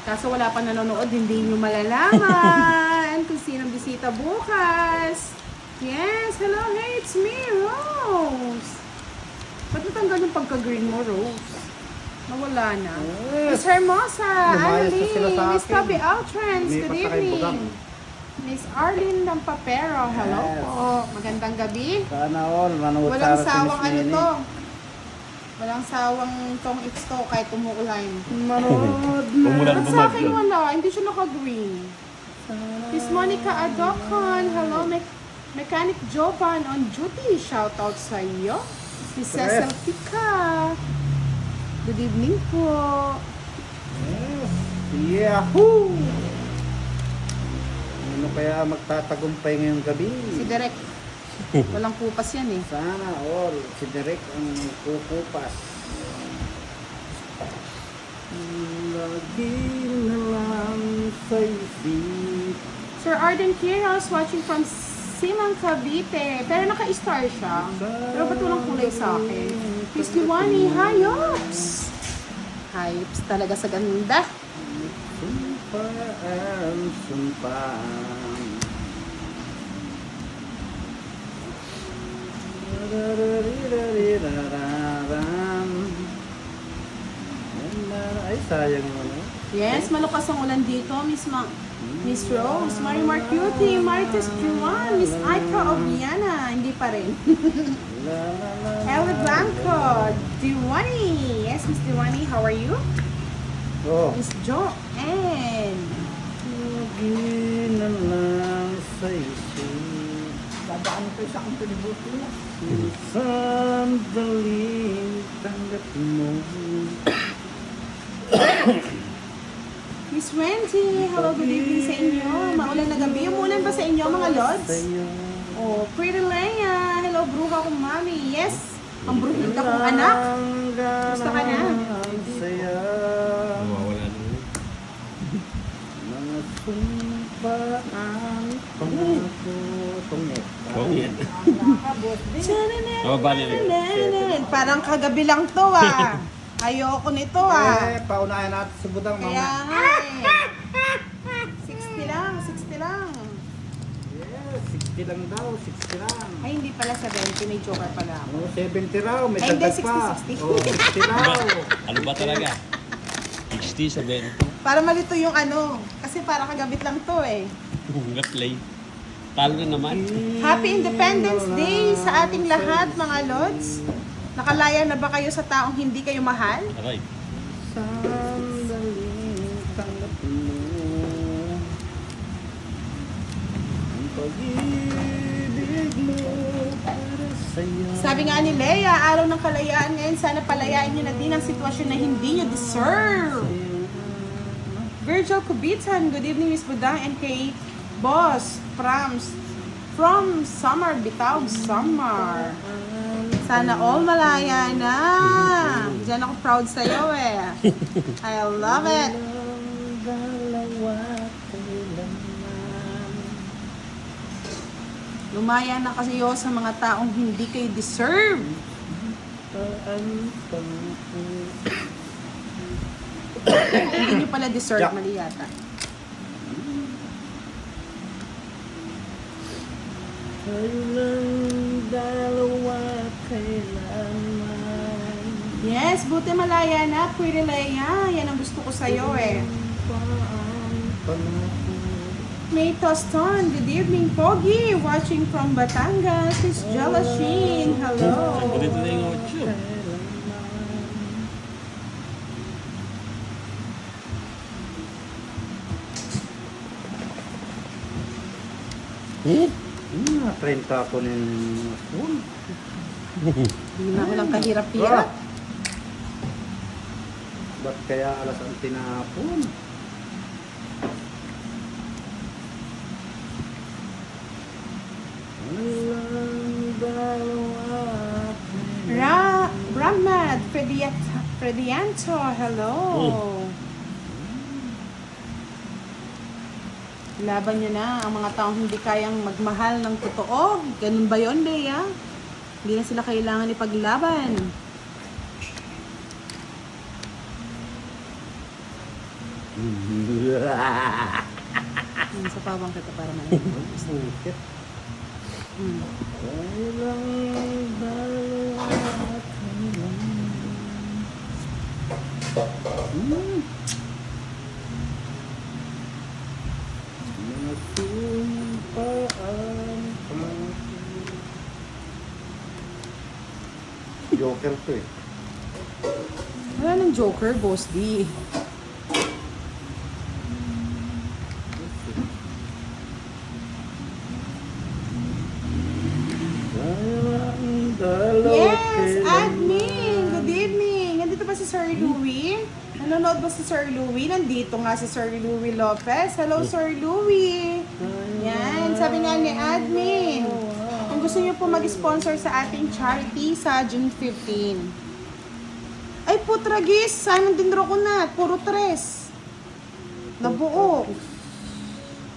Kaso wala pa nanonood, hindi nyo malalaman kung sinong bisita bukas. Yes, hello, hey, it's me, Rose. Ba't natanggal yung pagka-green mo, Rose? Nawala na. Yes. Miss Hermosa, Lumayas na sila sa Annalyn, Miss akin. Toby Altrans, Lumipat good na kay Bugang. evening. Miss Arlene Lampapero, hello Yes. po. Magandang gabi. Sana all, manood Walang sa si sawang Miss ano Nene. to. Walang sawang tong it's to kahit umuulan. Manood na. Umulan Ba't sa akin wala? Hindi siya naka-green. Miss Monica Adocon, hello. Mechanic Jovan on duty. Shout out sa iyo. Miss Yes. Cecil Pica. Good evening po. Yes. Yahoo! Ano kaya magtatagumpay ngayong gabi? Si Derek. Walang kupas yan eh. Sana all, si Derek ang kukupas. Lagi na lang sa isip. Sir Arden Quiros watching from Simang Cavite. Pero naka-star siya. Pero ba't walang kulay sa akin? Miss Liwani, hayops! Hayops talaga sa ganda. Sumpaan, sumpaan. Ay, sayang yung ano. Yes, malukas ang ulan dito, Miss Rose, Marimar Cutie, Marites Juan, Miss Aika of Viana. Hindi pa rin. Ellie Blanco, Diwani. Yes, Miss Diwani, how are you? Oh. Miss Joanne. Lagi na lang sa isip. Dadaan ko sa akong pinibuti mo. Sandaling tanggap mo. Miss Wendy, hello, good evening sa inyo. Maulan na gabi. Umulan ba sa inyo, mga lods? Oh, Pretty Leia. Hello, bruha kong mami. Yes, ang bruhita kong anak. Gusto ka na? Saya. Mawawala na yun. Mga sumpaan. Pangako. Tungit. Oo, yan. Parang kagabi lang to ah. Ayoko nito ah. Paunayan natin si Budang. Kaya Mama. nga eh. 60 lang, 60 lang. Yes, 60 lang daw. 60 lang. Ay, hindi pala 70, may joker pala ako. Oh, 70 raw. May Ay, hindi, dagdag pa. 60. Oh, 60 raw. Ano ba talaga? 60, 70. Para malito yung ano, kasi para kagabit lang to eh. Play. Talo na naman. Happy Independence Day sa ating lahat mga lods. Nakalaya na ba kayo sa taong hindi kayo mahal? Aray. Sandaling tanggap mo. Ang pag-ibig mo para sa'yo. Sabi nga ni Leia, araw ng kalayaan ngayon, sana palayain niyo na din ang sitwasyon na hindi niyo deserve. Virgil Kubitan, good evening Miss Budang and kay Boss from Summer, Bitaw Summer. Sana all malaya na. Diyan ako proud sa'yo eh. I love it. Lumaya na kayo sa mga taong hindi kayo deserve. Hindi nyo pala deserve, Yeah. mali yata. Walang dalawa kailanman. Yes, buti malaya na, Pretty Leia. Yan ang gusto ko sa'yo eh. May Toston, good evening, Pogi. Watching from Batangas, Miss Jella Sheen. Hello. Ganito na yung 8. Hmm, 30 ako ng phone. Hindi na walang kahirap-hirap. Ba't kaya alas ang tinapon? Walang dalawa. Bramad, Fredianto, hello. Laban nyo na ang mga taong hindi kayang magmahal ng totoo. Ganun ba yun, Bea? Hindi na sila kailangan ipaglaban. Sa pawang kita para malaman. Bukit. Mm. Kailang dalawa mga sumpaan Joker to eh. Wala nang Joker, Boss D. Kailang dalawa Yes, admin! Good evening! Nandito ba si Sir Louie? Nanonood ba si Sir Louie? Nandito nga si Sir Louie Lopez. Hello, Sir Louie! Yan, sabi nga ni admin. Kung gusto niyo po mag-sponsor sa ating charity sa June 15. Ay, putragis! Sana din ko na. Puro tres. Nabuo.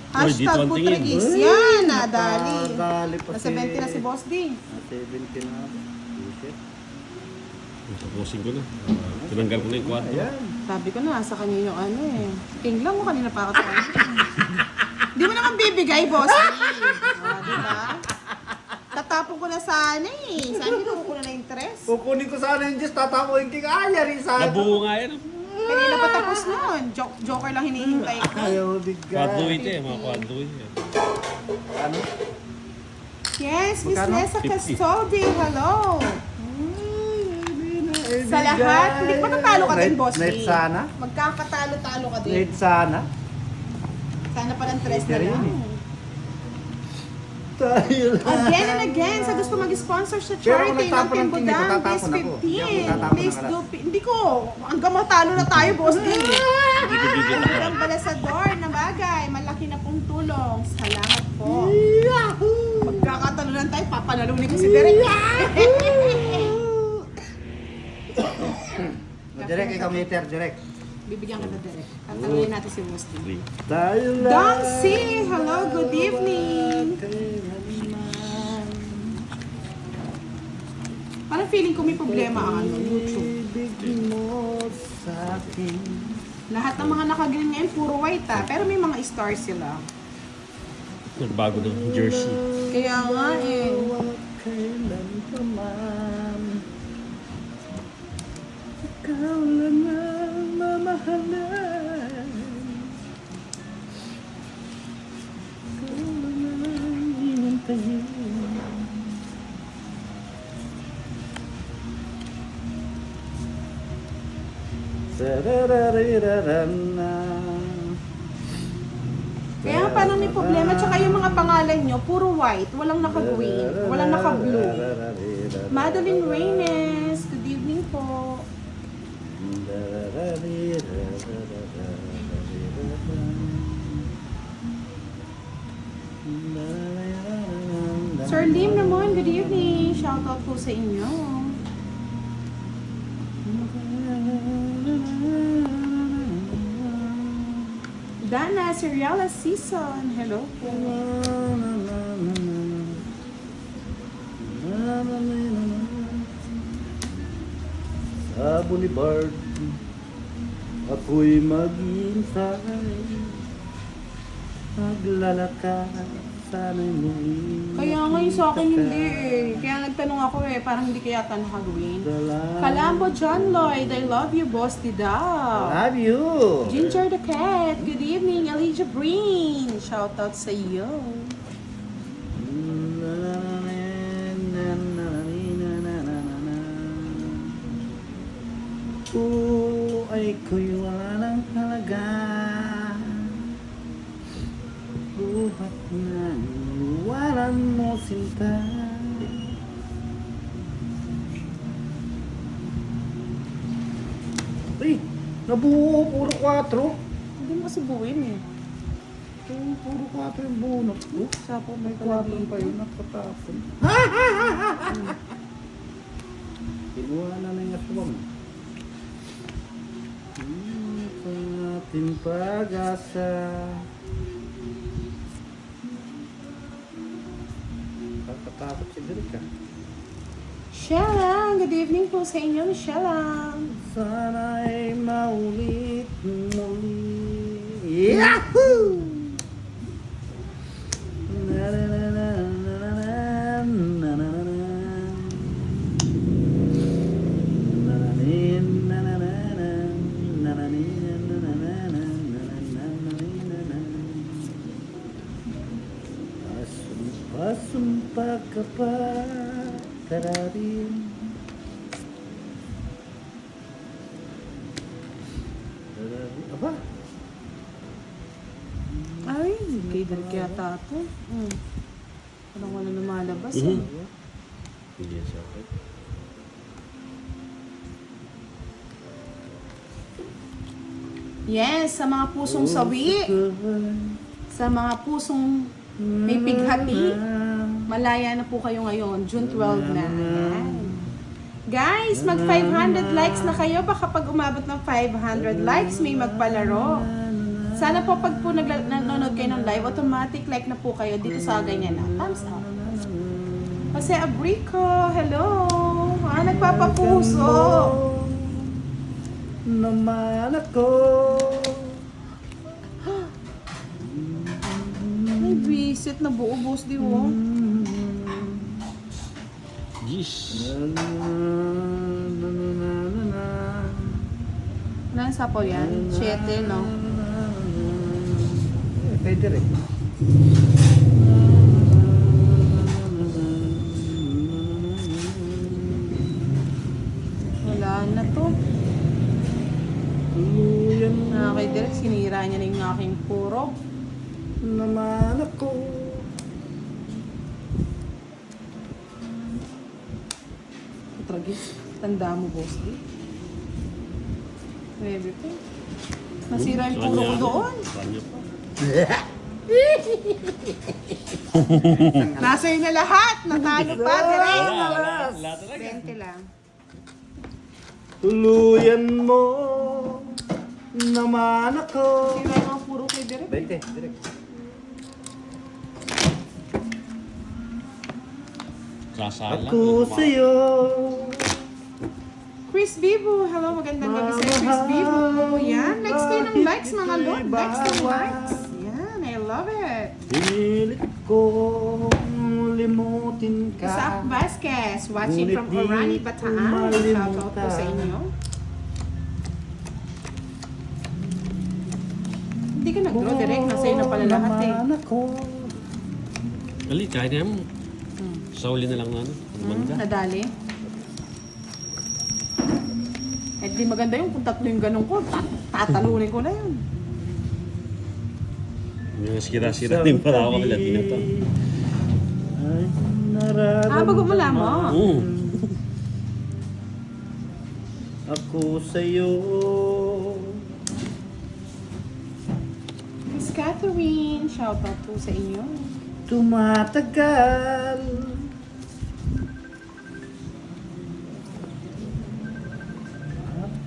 Hashtag dito ang tingin. putragis. Yan, nadali. Nadali pa Nasa 20 na si Boss D. 70 na. Bullshit. Tapusin ko na. Tinanggal ko na yung kwarto. Ayan. Sabi ko na, sa kanya yung ano eh. King lang mo kanina pa ako sa Di mo naman bibigay, Boss D. Diba? Tatapon ko na sana eh. Sana ginuho ko na na interest. Kukunin ko sana yung Diyos, tatapuin king rin sana. Nabuo nga yan. Kanina pa tapos nun. Joker lang hinihintay ko. Ayaw bigay. Quadroid eh, mga quadroid. Ano? Yes, Miss Magkano? Nessa 50. Custody. Hello. Sa lahat, hindi pa natalo ka din, Boss Net D. sana? Magkakatalo-talo ka din. Net sana? Sana pa ng tres na Pero yun lang. Tayo Again and again, sa gusto mag-sponsor sa Pero kung charity ng nagtapon ng Team king, Budang, tatapon please ako. Hindi ako 15. tatapon Please ng do, hindi ko. Hanggang matalo na tayo, Boss D. Hindi ko bigyan ako. Hanggang balasador na bagay, malaki na pong tulong. Salamat po. Magkakatalunan tayo, papanalunin ko si Derek. Direk, ikaw meter, direk. Bibigyan kita, Derek. Tatanungin natin si Boss D. Tayo lang. Dongsi, hello, good evening. Parang feeling ko may problema ang ano, YouTube. Ibig mo sa akin. Lahat ng mga naka-green ngayon, puro white pero may mga stars sila. Nagbago ng jersey. Kaya nga eh. Huwag kailan pa man. Ikaw lang ang mamahalan. Ikaw lang ang hinantayin. Sarararararana. Kaya nga parang may problema. Tsaka yung mga pangalan nyo, puro white. Walang naka-green. Walang naka-blue. Madeline Reynes, good evening po. Sir Lim naman, good evening. Shoutout po sa inyo. Dana, Seriala Season. Hello po. Sa boulevard, ako'y maghihintay. Maglalakad, sana'y muli. Kaya ngayon sa akin hindi eh. Kaya nagtanong ako eh, parang hindi kaya yata naka-green. Kalambo John Lloyd, I love you, Boss Didaw. Love you! Ginger the Cat, good evening, Elijah Breen. Shoutout sa iyo. Ay ko'y wala ng halaga. Buhat na iwanan mo sinta. Uy! Nabuo! Puro 4! Hindi mo kasi buuin eh. Puro 4 yung bunot ko. Sapo May may 4 pa yun nakatapon. Kinuha na na yung aswang. Sa ating pag-asa. Kakatakot si Derek. Shelang, good evening po sa inyo, Shelang. Sana'y maulit muli. Yahoo! Na na na na na na na na na na. Nananin, nanananan, nananin, nanananan, nananananan. Pasumpa ka pa, tararin. Aba? Ay, kay Derek yata ito. Parang wala lumalabas eh. Hindi siya okay. Yes, sa mga pusong sawi, sa mga pusong may pighati, malaya na po kayo ngayon. June 12 na. Ayan. Guys, mag 500 likes na kayo. Baka pag umabot ng 500 likes, may magpalaro. Sana po pag po nanonood kayo ng live, automatic like na po kayo dito sa ganyan na. Thumbs up. Jose Abrico, hello. Nagpapapuso. Naman ako. May visit na buo, boss, di mo? Yeesh. Ilan sapaw yan? 7, no? Pwede rin. Wala na to. Kay Derek, sinira niya na yung aking puro. Naman ako. Tragis. Tanda mo, boss, di? Bebe po. Nasira yung puro ko doon. Kanya pa. Nasa na lahat. Natalo pa, Derek. Wala talaga. 20 lang. Tuluyan mo naman ako. Sira yung mga puro kay Derek. 20, direct. Sasala. Ako sa'yo. Chris Bibo. Hello, magandang gabi sa'yo, Chris Bibo. Yan, likes kayo ng likes, mga lord. Likes ng likes. Yan, I love it. Pilit ko limutin ka. Isaac Vasquez, watching from Ngunit di Orani, Bataan. kumalimutan. Shout out po sa inyo. Hindi ka nag-draw direct, nasa'yo na pala lahat eh. Naman ako. Ali, kaya mo. Sa uli na lang na ano. Manda. Nadali. Eh di maganda yung kung tatlo yung ganun ko, tatalunin ko na yun. Yung sira-sira din pala ako kapila tinata. Ay, nararamdaman Bago mo lang mo. Ako sa'yo. Miss Catherine, shout out po sa inyo. Tumatagal.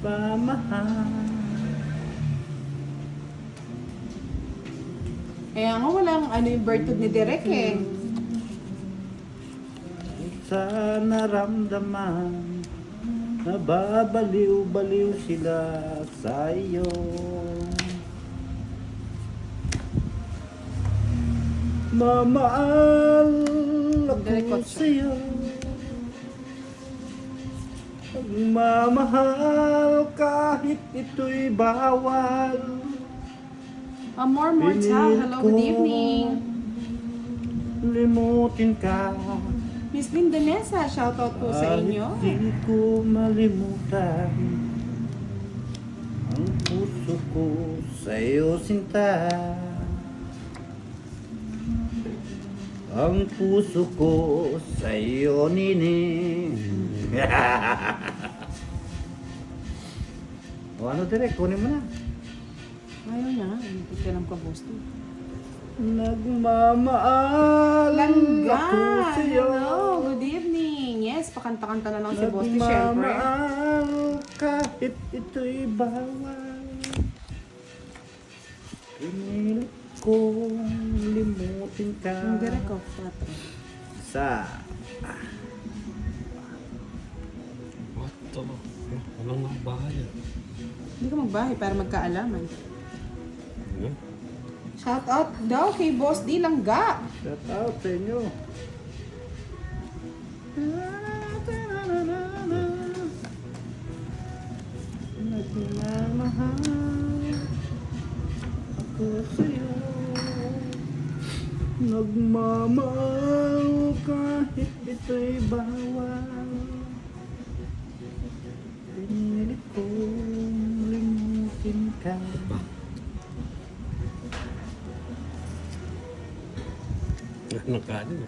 Pamahal. Kaya nga walang ano yung birthday ni Derek eh. Sa naramdaman, nababaliw-baliw sila sa iyo. Mamahal ako Direct sa iyo. Mamahal kahit ito'y bawal. Amor Mortal, hello, good evening. Limutin ka. Miss Linda Nessa, shout out po sa inyo. Kahit di ko malimutan ang puso ko sa'yo, sinta. Ang puso ko sa'yo, nini. O ano, direct, kunin mo na. Ayaw niya, hindi ka lang kabosto. Nagmamahal Langga, ako sa'yo. hello, good evening. Yes, pakanta-kanta na lang si Bosti, syempre. Nagmamahal kahit ito'y bawal. Pinilit kong limutin ka. Ang direct ko, 4. Sa What the? Walang bahay. Hindi ka magbahay para magkaalaman. Yeah. Shout out daw kay Boss D Langga. Shout out sa inyo. Nagmamahal ako sa'yo. Nagmamahal kahit ito'y bawal. Pinilit kong limutin ka. Nakaano.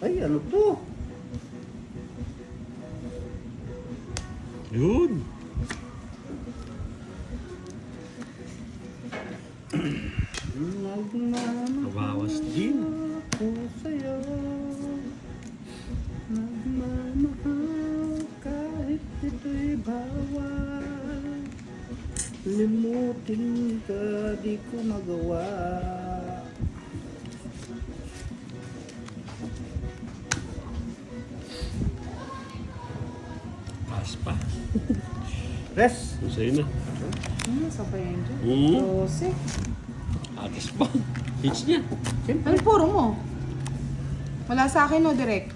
Ay, ano to? Yun. Kabawas din. Ako sa'yo. Nagmamahal kahit ito'y bawal. Limutin ka, di ko magawa. Pass pa. Res! Kung sa'yo na. Sa pa yan dyan. 12. Atas pa. Hits niya. Ano puro mo? Wala sa akin, no, direct.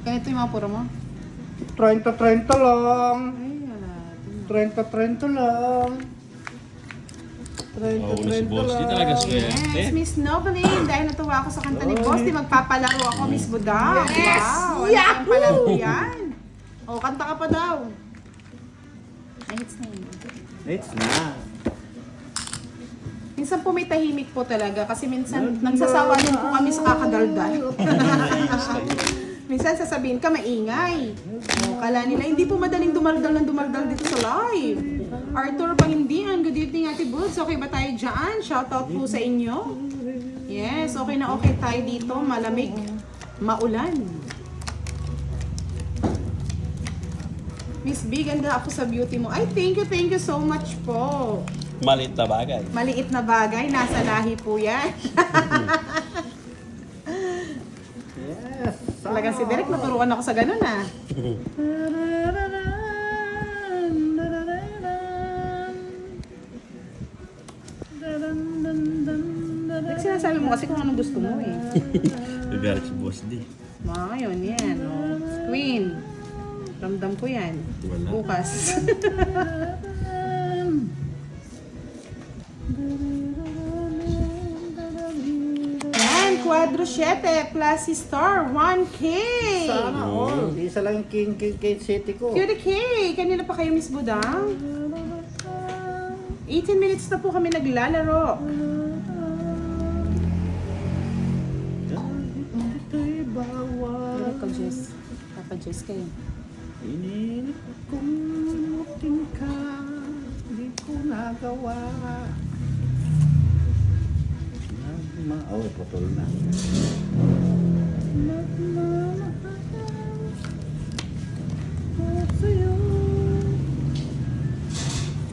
Ganito yung mga puro mo? 30-30 lang. Ay, wala. 30-30 lang. Oh, si Boss D talaga swerte. Yes, Miss Noveline. Dahil natuwa ako sa kanta ni Boss D, magpapalaro ako, Miss Budang. Yes! Wow, ano ang palaro yan? O, kanta ka pa daw. Ay, hits na yun. It's na. Minsan po may tahimik po talaga kasi minsan nagsasawa din po kami sa kakadaldal. Minsan sasabihin ka maingay. O, kala nila hindi po madaling dumaldal ng dumaldal dito sa live. Arthur Pangindian, good evening Ate Boots. Okay ba tayo dyan? Shoutout po sa inyo. Yes, okay na okay tayo dito. Malamig, maulan. Miss B, ganda ako sa beauty mo. Ay, thank you so much po. Maliit na bagay. Maliit na bagay, nasa lahi po yan. Yes. Talagang si Derek, naturuan ako sa ganun ah. Derek, sinasabi mo kasi kung anong gusto mo eh. Nagalit si Boss D. Mga ngayon, yan. Oh. Queen. Ramdam ko yan. Wala. Bukas. Yan, Quadro 7 plus si Star 1K. Sana all. Isa lang yung King City ko. Cutie K, kanina pa kayo Miss Budang? 18 minutes na po kami naglalaro. Ito'y bawal. Papa Jess. Papa Jess kayo. Inilit kong limutin ka. Di ko nagawa. Oh, putol na. Nagmamahal ko sa'yo.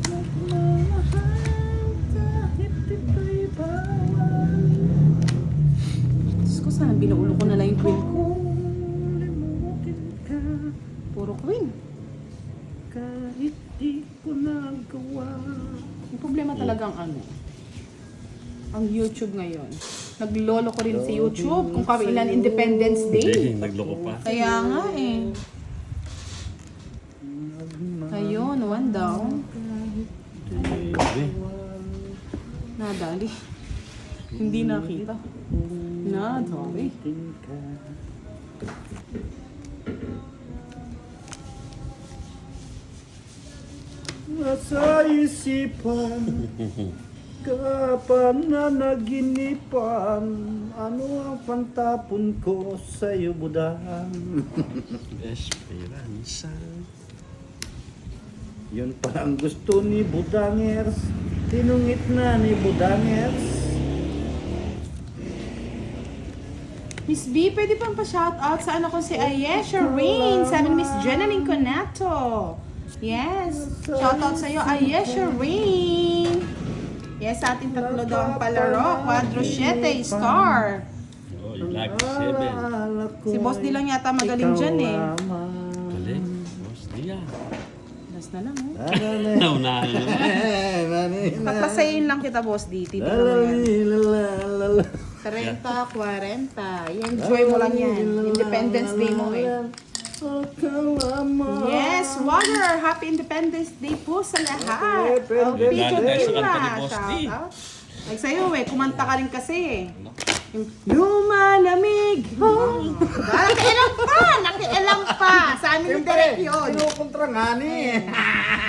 Nagmamahal kahit ito'y bawal. Diyos ko, sana binuulo ko na lang yung queen ko. Limutin ka. Puro queen. Kahit di ko nagawa. Yung problema talagang ano, ang YouTube ngayon. Naglolo ko rin si YouTube kung kailan Independence Day. Hindi, nagloko pa. Kaya nga eh. Ayun, one down. Nadali. Hindi nakita. Nadali. Nasa isipan ka pa na naginipan. Ano ang pantapon ko sa'yo, budang? Esperanza. Yun pa ang gusto ni Budangers. Tinungit na ni Budangers. Miss B, pwede pang pa-shoutout sa anak ko si Ayesha Rain. Sabi ni Miss Jenaline Conato. Yes. Shoutout sa iyo, Ayesha Rain. Yes, sa ating tatlo daw ang palaro. Quadro 7, Star. Oh, yung Lucky 7. Si Boss D lang yata magaling dyan eh. Galing. Boss D yan. Last na lang oh. Naunahan na naman. Papasayin lang kita, Boss D. Titignan mo yan. 30, 40. I-enjoy mo lang yan. Independence Day mo eh. Yes, Water! Happy Independence Day po sa lahat. Pwede, Picture Lalo tayo sa Pila. kanta ni Boss D. Shout out. Like sa'yo eh, kumanta ka rin kasi eh. Yung lumalamig. Oh. Nakialam pa. Sa amin yung direct yun. Kinukontra nga ni.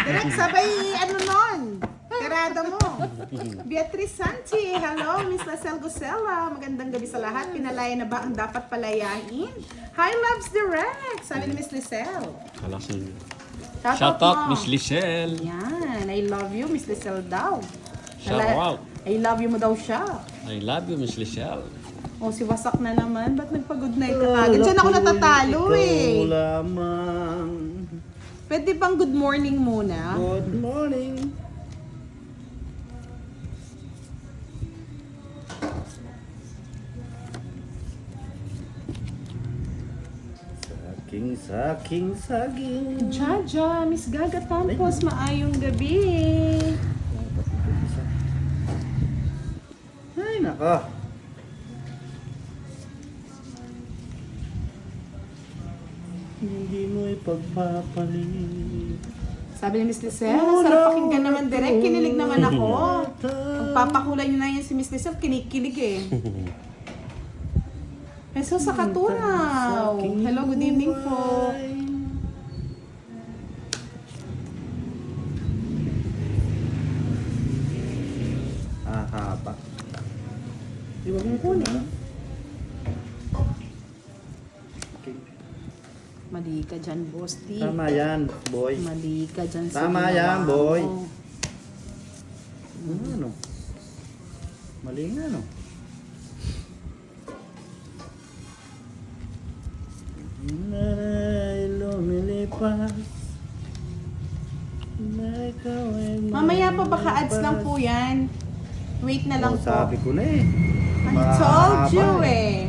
Direct sabay, ano nun? Karada mo. Beatrice Sanchi, hello, Miss Lacel Gosela. Magandang gabi sa lahat. Pinalaya na ba ang dapat palayain? Hi, Loves Direct. Sabi ni Miss Lacel. Kalasan niyo. mo. Shout out, Miss Lizelle. Yan, I love you, Miss Lacel daw. Shout out. I love you mo daw siya. I love you, Miss Lizelle. O, si Wasak na naman. Ba't nagpag-good night ka kagad? Diyan ako natatalo eh. Ikaw lamang. Pwede bang good morning muna? Good morning. Saking saging. Jaja, Miss Gaga Tampos, maayong gabi. Ay, naka. Hindi mo ipagpapalit. Sabi ni Miss Lizelle, sarap pakinggan naman direct. Kinilig naman ako. Pagpapakulay niyo na yan si Miss Lizelle, kinikilig eh. Peso sa Katunaw. Hello, good evening po. Haba. Di ba mong kunin? Mali ka dyan, Boss T. Tama yan, boy. Mali ka dyan sa Tama ginawa yan, boy. mo. Ano? Mali nga, no? Naray lumilipas na ikaw ay Mamaya pa baka ads lang po yan. Wait na lang po. Sabi ko na eh. I told you Mahaba eh.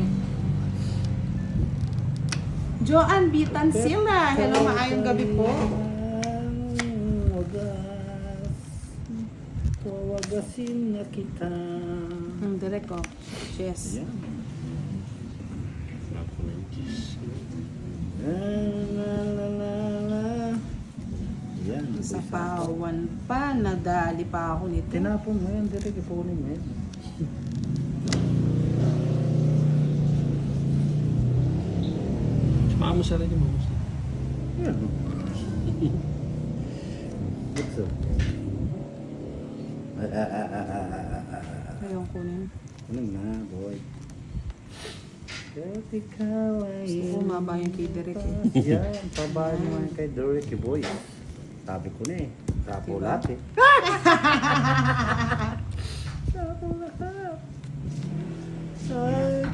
Joanne Bitan sila. Hello, maayong gabi po. Wawagasin na kita. Direct ko. Yes. Yan. Sarap ko na yung cheese. La, la, la, la, la. Yan. Sa pawan pa. Nadali pa ako nito. Tinapon mo yan, direct ipunin mo yan. Saka mo sarili mo. Yan. What's up? Ayun kunin. Ano na, boy? Kahit ikaw ay... Gusto ko maba yung kay Derek eh. Yan, pabahan mo yan kay Derek, boy. Sabi ko na eh. Sapo Diba? lahat eh. Sapo lahat.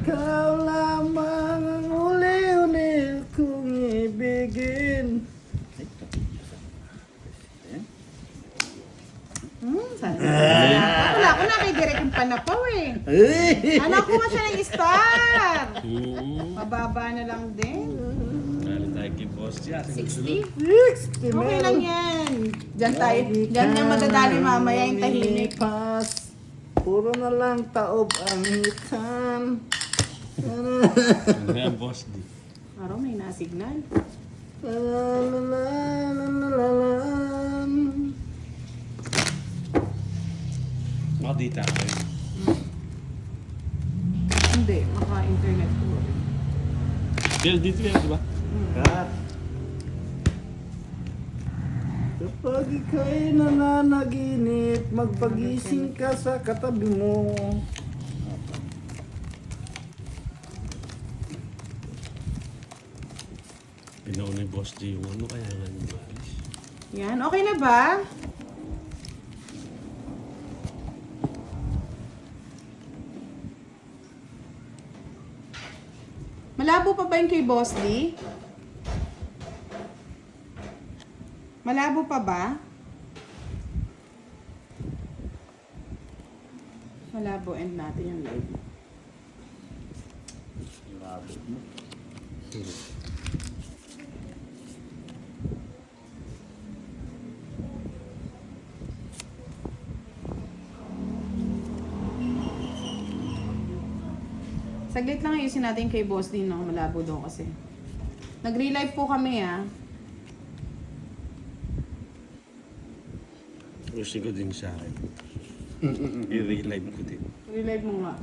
Ikaw lamang ang uli-uli kong ibigin. Ay, Sana. Wala ko na kay Derek yung panapaw eh. Ay! Anak ko nga siya ng star. Hmm. Mababa na lang din. Dahil tayo kay Boss D. 60. 60 Okay lang yan. Diyan tayo. Diyan niya madadali mamaya yung tahimik. Pas, puro na lang taob ang hitan. Ano yan, Boss D? Araw may nasignal. Makadita kayo. Hindi, maka-internet ko. Del, dito yan, di ba? Kat. Kapag ika'y nananaginip, magpagising ka sa katabi mo. Pinauna ni Boss D yung ano, kaya nga yung maalis. Yan, okay na ba? Malabo pa ba yung kay Boss D? Malabo pa ba? Malabo, end natin yung live. Labot mo. Saglit lang ayusin natin kay Boss din, no? Malabo doon kasi. Nag-relive po kami, ah. Gusto ko din sa akin. I-relive ko din. Relive mo nga.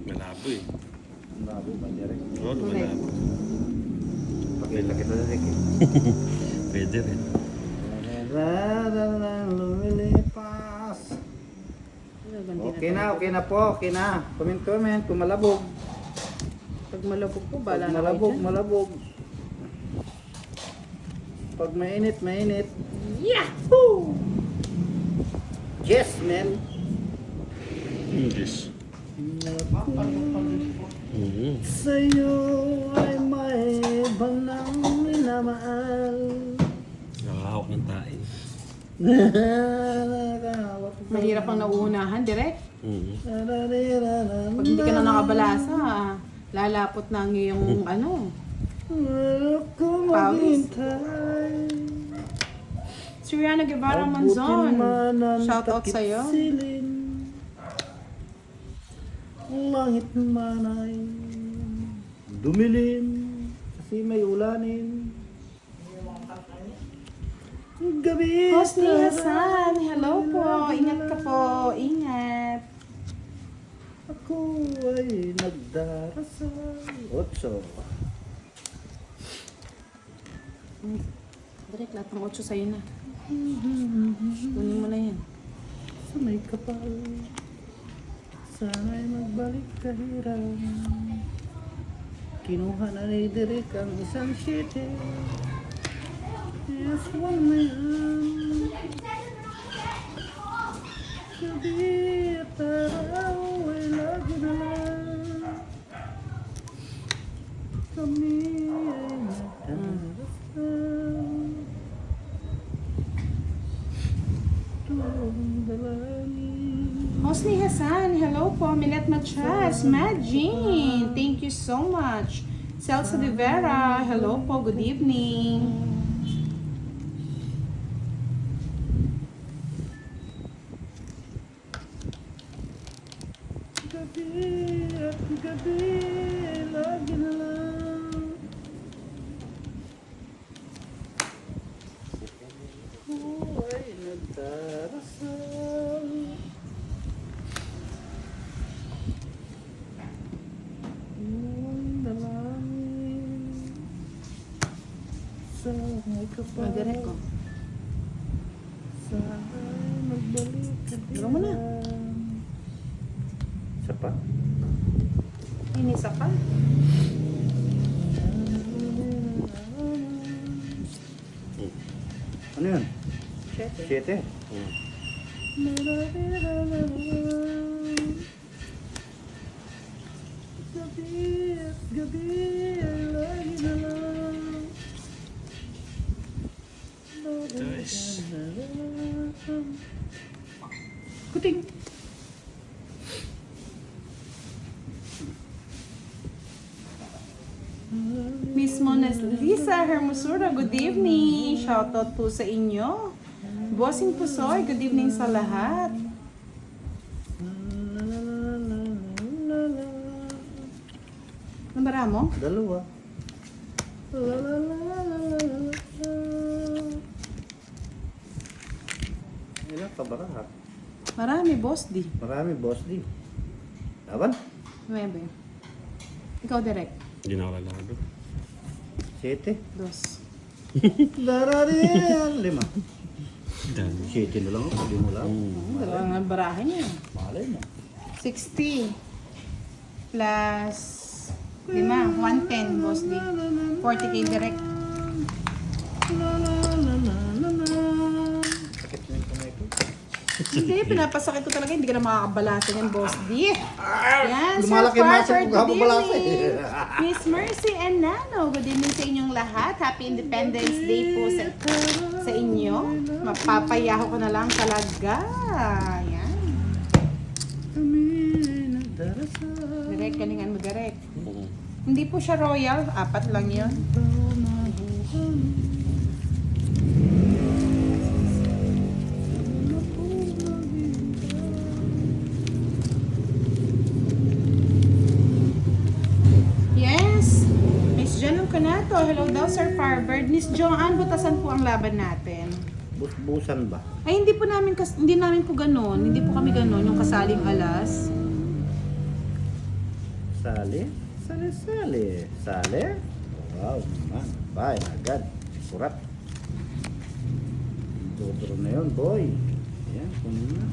Malabo eh. Ang labo ba direct? Oo, malabo. Pakita kita direct eh. Pwede rin. Lumilipas. Okay na po, okay na. Comment kung malabog. Pag malabog po, Pag bala na malabog, kayo dyan. malabog. Pag mainit, mainit. Yahoo! Yes, man. English. Sa'yo ay may banang minamahal. Nakahawak ng tae. Mahirap ang nauunahan, direct. Pag Pag hindi ka na nakabalasa, lalapot na ang iyong ano. Pawis. Si Rihanna Guevara Manzon. Shout out sa'yo. Ang langit man ay dumilim kasi may ulanin. Gabi. Hosni Hasan, hello po. Ingat ka po. Ingat. Ako ay nagdarasal. 8. Direct, lahat ng 8 sa'yo na. Kunin mo na yan. Sa may kapal, sana'y magbalik kahiran. Kinuha na ni Derek ang isang shitty. Yes, one man. Gabi at araw ay lagi na lang. Kami ay nagdarasal. Hosni Hasan, hello po. Milet Machas, Majin, thank you so much. Celsa de Vera, hello po. Good evening. Gabi at gabi, lagi na lang. Ako ay nagdarasal. Ang dalangin sa may kapal. Direct ko. Sana'y magbalik ka din. Dalawa mo na. Isa pa? Inisa pa. Ano yun? Siyete. 7? Gabi at gabi ay lagi na lang. Guys. Kuting. Miss Mona Lisa Hermosura, good evening. Shoutout po sa inyo. Bossing Pusoy, good evening sa lahat. Nabara mo? Dalawa. Ilang kabarahat? Marami, boss di. Marami, boss di. Laban? Nuebe. Ikaw direct. Hindi na ako lalaro. 7. Dos. Dararin! 5. Dami. 7 na lang ako, di mo lang. Dalawang ang barahan niya. Malay mo. 60 plus 5, 110, boss di. 40k direct. Sakit na yung kamay ko. Hindi, pinapasakit ko talaga. Hindi ka na makakabalatan yan, boss di. Yan, Sir Lumalaki ang muscle Farford, ko habang good balasa evening. eh. Miss Mercy and Nano, good evening sa inyong lahat. Happy Independence Day po sa inyo. Mapapayaho ko na lang talaga. Yan. Direct, galingan mo direct. Hindi po siya royal, 4 lang yun. Conato, hello daw Sir Firebird. Miss Joanne, butasan po ang laban natin. Busbusan ba? Ay, hindi namin po ganun. Hindi po kami ganun, yung kasaling alas. Sali? Sali. Wow, naman. Bye, agad. Kurat. Dodro na yun, boy. Ayan, kunin na.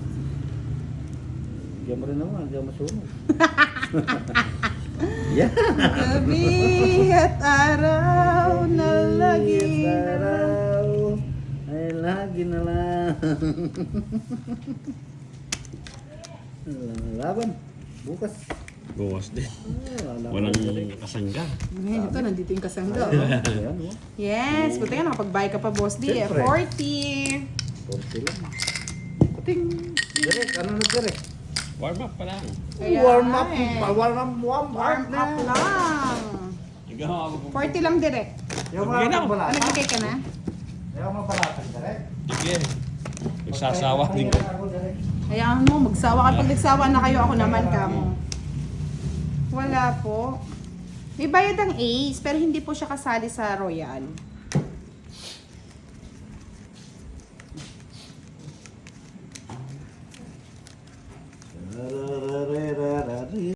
Diyan mo rin naman, diyan masunog. Yan. Gabi at araw na lagi na Araw ay lagi na lang. Laban. Bukas. Buwas din. Walang Walang kasangga. Ngayon, ito, nandito yung kasangga. Ayan, oh. Yes, buti nga nakapag-buy ka pa, Boss D. Siyempre. 40. 40 lang. Kuting. Direk, ano na direk? Warm up pa lang. Kaya Warm up. eh. Warm Warm up lang. Ikaw ako. 40 lang direct. Yung Okay na. mga Ano, nagbigay ka na? Yung mga balatang direk. Sige. Nagsasawa din ko. Hayaan mo, magsawa ka. Pag nagsawa na kayo, ako naman kamo. Wala po. May bayad ang Ace, pero hindi po siya kasali sa Royal.